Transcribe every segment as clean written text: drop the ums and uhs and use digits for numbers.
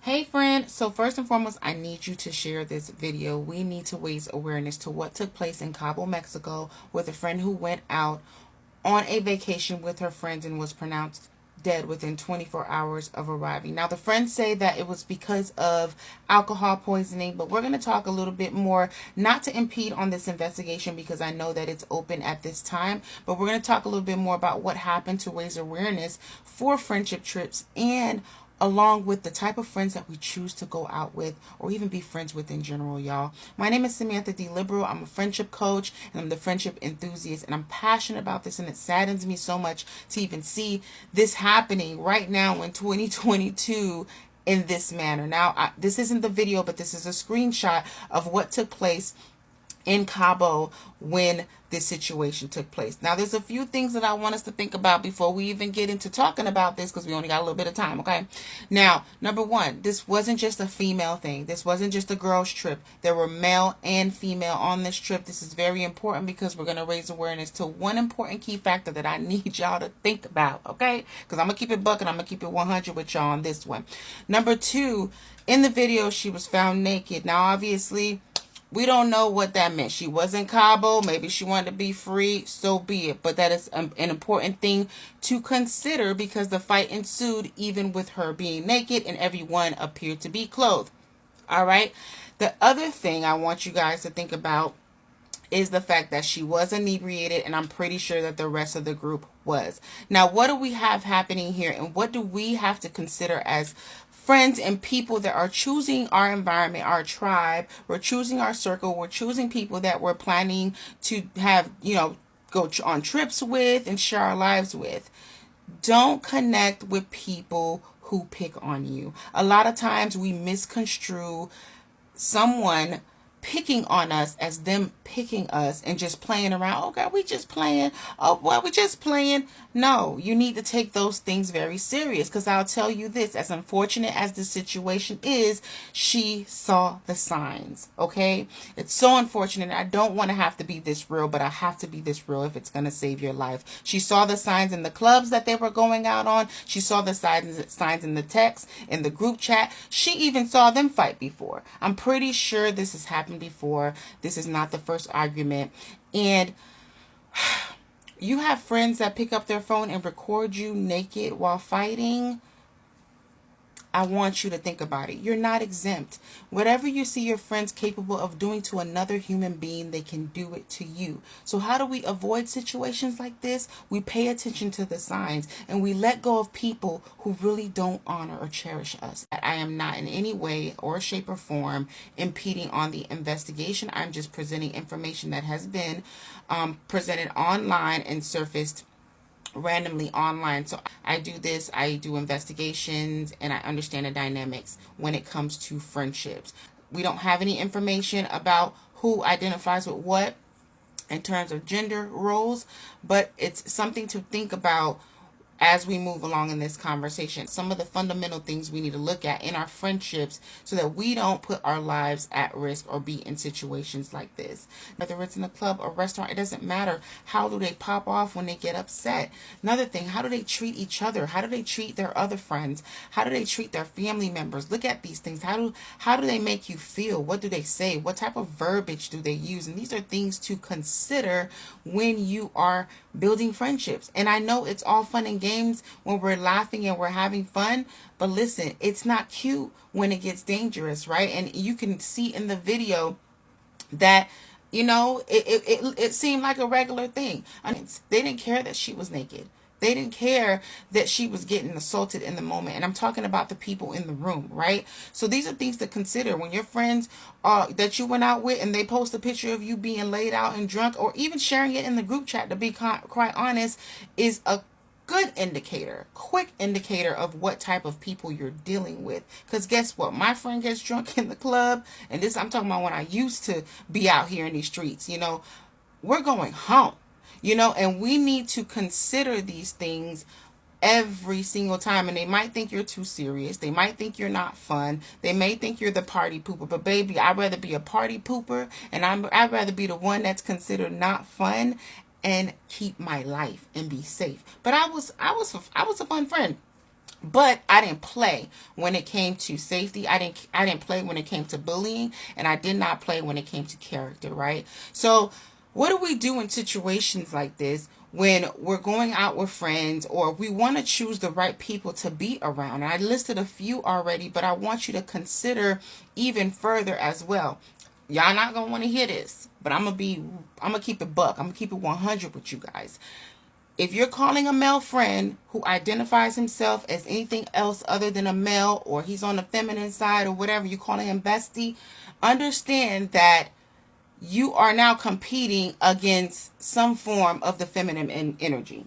Hey friend, so first and foremost, I need you to share this video. We need to raise awareness to what took place in Cabo, Mexico with a friend who went out on a vacation with her friends and was pronounced dead within 24 hours of arriving. Now, the friends say that it was because of alcohol poisoning, but we're going to talk a little bit more, not to impede on this investigation because I know that it's open at this time, but we're going to talk a little bit more about what happened to raise awareness for friendship trips and along with the type of friends that we choose to go out with or even be friends with in general, y'all. My name is Samantha D. Liberal. I'm a friendship coach and I'm the friendship enthusiast, and I'm passionate about this, and it saddens me so much to even see this happening right now in 2022 in this manner. Now, this isn't the video, but this is a screenshot of what took place in Cabo when this situation took place. Now, there's a few things that I want us to think about before we even get into talking about this, because we only got a little bit of time, okay? Now, number one, this wasn't just a female thing. This wasn't just a girls' trip. There were male and female on this trip. This is very important because we're going to raise awareness to one important key factor that I need y'all to think about, okay? Because I'm going to keep it buck and I'm going to keep it 100 with y'all on this one. Number two, in the video, she was found naked. Now, obviously, we don't know what that meant. She was in Cabo. Maybe she wanted to be free. So be it. But that is an important thing to consider because the fight ensued even with her being naked and everyone appeared to be clothed. All right. The other thing I want you guys to think about is the fact that she was inebriated, and I'm pretty sure that the rest of the group was. Now, what do we have happening here, and what do we have to consider as friends and people that are choosing our environment, our tribe? We're choosing our circle. We're choosing people that we're planning to have, go on trips with and share our lives with. Don't connect with people who pick on you. A lot of times we misconstrue someone picking on us as them picking us and just playing around. Oh God, we just playing. Oh well, we just playing. No, you need to take those things very serious, because I'll tell you this, as unfortunate as the situation is, she saw the signs. Okay, it's so unfortunate. I don't want to have to be this real, but I have to be this real if it's going to save your life. She saw the signs in the clubs that they were going out on. She saw the signs in the text, in the group chat. She even saw them fight before. I'm pretty sure this has happened before. This is not the first argument. And you have friends that pick up their phone and record you naked while fighting. I want you to think about it. You're not exempt. Whatever you see your friends capable of doing to another human being, they can do it to you. So how do we avoid situations like this? We pay attention to the signs and we let go of people who really don't honor or cherish us. I am not in any way or shape or form impeding on the investigation. I'm just presenting information that has been presented online and surfaced randomly online. So I do investigations, and I understand the dynamics when it comes to friendships. We don't have any information about who identifies with what in terms of gender roles, but it's something to think about as we move along in this conversation. Some of the fundamental things we need to look at in our friendships so that we don't put our lives at risk or be in situations like this. Whether it's in a club or restaurant, it doesn't matter. How do they pop off when they get upset? Another thing, how do they treat each other? How do they treat their other friends? How do they treat their family members? Look at these things. How do they make you feel? What do they say? What type of verbiage do they use? And these are things to consider when you are building friendships. And I know it's all fun and games when we're laughing and we're having fun, but listen, it's not cute when it gets dangerous, right? And you can see in the video that it seemed like a regular thing. I mean, they didn't care that she was naked. They didn't care that she was getting assaulted in the moment. And I'm talking about the people in the room, right? So these are things to consider when your friends that you went out with and they post a picture of you being laid out and drunk, or even sharing it in the group chat, to be quite honest, is a good indicator, quick indicator of what type of people you're dealing with. Because guess what? My friend gets drunk in the club, and this, I'm talking about when I used to be out here in these streets, we're going home. And we need to consider these things every single time. And they might think you're too serious. They might think you're not fun. They may think you're the party pooper. But baby, I'd rather be a party pooper, and I'd rather be the one that's considered not fun and keep my life and be safe. But I was a fun friend. But I didn't play when it came to safety. I didn't play when it came to bullying, and I did not play when it came to character, right? So what do we do in situations like this when we're going out with friends or we want to choose the right people to be around? And I listed a few already, but I want you to consider even further as well. Y'all not gonna want to hear this, but I'm gonna keep it buck. I'm gonna keep it 100 with you guys. If you're calling a male friend who identifies himself as anything else other than a male, or he's on the feminine side or whatever, you calling him bestie, understand that you are now competing against some form of the feminine energy.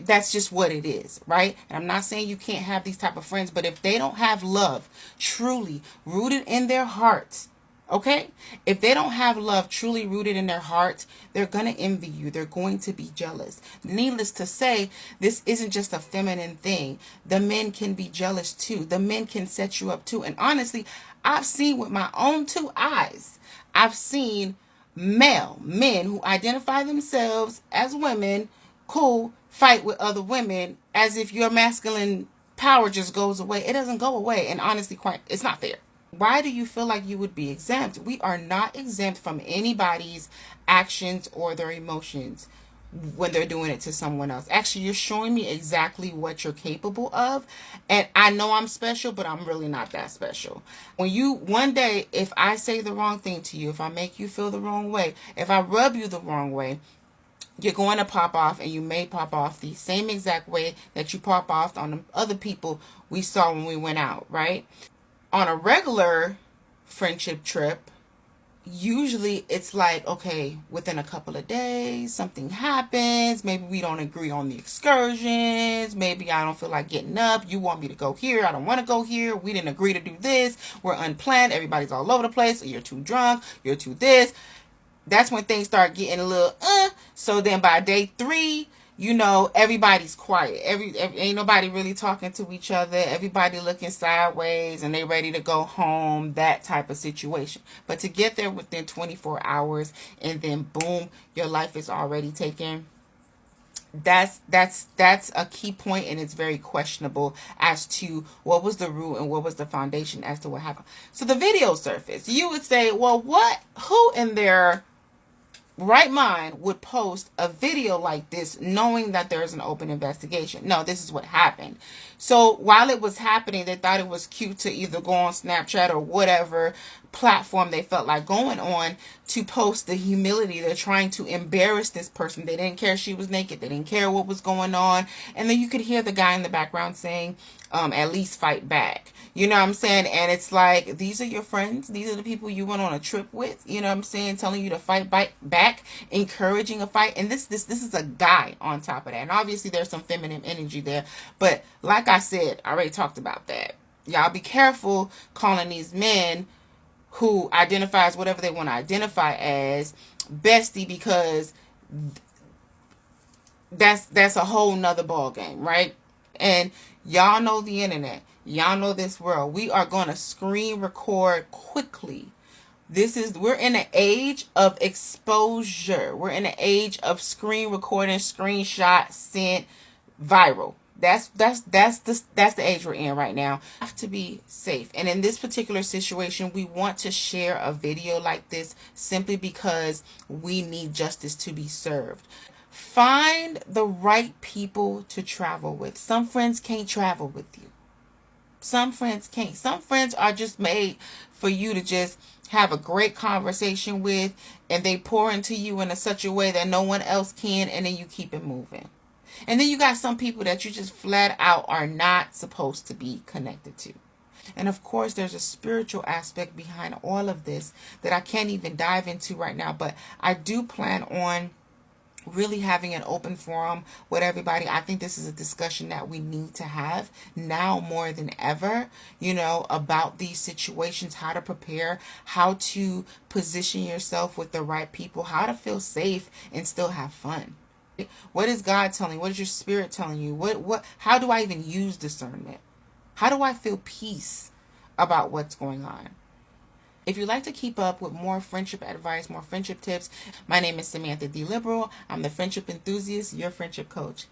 That's just what it is, right? And I'm not saying you can't have these type of friends, but if they don't have love truly rooted in their hearts, okay? If they don't have love truly rooted in their hearts, they're going to envy you. They're going to be jealous. Needless to say, this isn't just a feminine thing. The men can be jealous too. The men can set you up too. And honestly, I've seen with my own two eyes, I've seen men who identify themselves as women, cool, fight with other women as if your masculine power just goes away. It doesn't go away. And honestly, quite, it's not fair. Why do you feel like you would be exempt? We are not exempt from anybody's actions or their emotions when they're doing it to someone else. Actually, you're showing me exactly what you're capable of. And I know I'm special, but I'm really not that special. When you, one day, if I say the wrong thing to you, if I make you feel the wrong way, if I rub you the wrong way, you're going to pop off, and you may pop off the same exact way that you pop off on the other people we saw when we went out, right? On a regular friendship trip, usually it's like, okay, within a couple of days, something happens. Maybe we don't agree on the excursions. Maybe I don't feel like getting up. You want me to go here. I don't want to go here. We didn't agree to do this. We're unplanned. Everybody's all over the place. You're too drunk. You're too this. That's when things start getting a little, So then by day 3, everybody's quiet. Ain't nobody really talking to each other. Everybody looking sideways and they ready to go home. That type of situation. But to get there within 24 hours and then boom, your life is already taken. That's a key point, and it's very questionable as to what was the root and what was the foundation as to what happened. So the video surfaced. You would say, well, who in their right mind would post a video like this knowing that there's an open investigation? No, this is what happened. So while it was happening, they thought it was cute to either go on Snapchat or whatever platform they felt like going on to post the humility. They're trying to embarrass this person. They didn't care she was naked. They didn't care what was going on. And then you could hear the guy in the background saying, at least fight back. You know what I'm saying? And it's like, these are your friends. These are the people you went on a trip with. You know what I'm saying? Telling you to fight back, encouraging a fight. And this is a guy on top of that. And obviously there's some feminine energy there. But like I said, I already talked about that. Y'all be careful calling these men who identifies whatever they want to identify as bestie, because that's a whole nother ball game, right? And y'all know the internet. Y'all know this world. We are going to screen record quickly. We're in an age of exposure. We're in an age of screen recording, screenshot, sent, viral. That's the age we're in right now. We have to be safe. And in this particular situation, we want to share a video like this simply because we need justice to be served. Find the right people to travel with. Some friends can't travel with you. Some friends can't. Some friends are just made for you to just have a great conversation with, and they pour into you in such a way that no one else can, and then you keep it moving. And then you got some people that you just flat out are not supposed to be connected to. And of course, there's a spiritual aspect behind all of this that I can't even dive into right now, but I do plan on really having an open forum with everybody. I think this is a discussion that we need to have now more than ever, about these situations, how to prepare, how to position yourself with the right people, how to feel safe and still have fun. What is God telling you? What is your spirit telling you? How do I even use discernment? How do I feel peace about what's going on? If you'd like to keep up with more friendship advice, more friendship tips, my name is Samantha D. Liberal. I'm the friendship enthusiast, your friendship coach.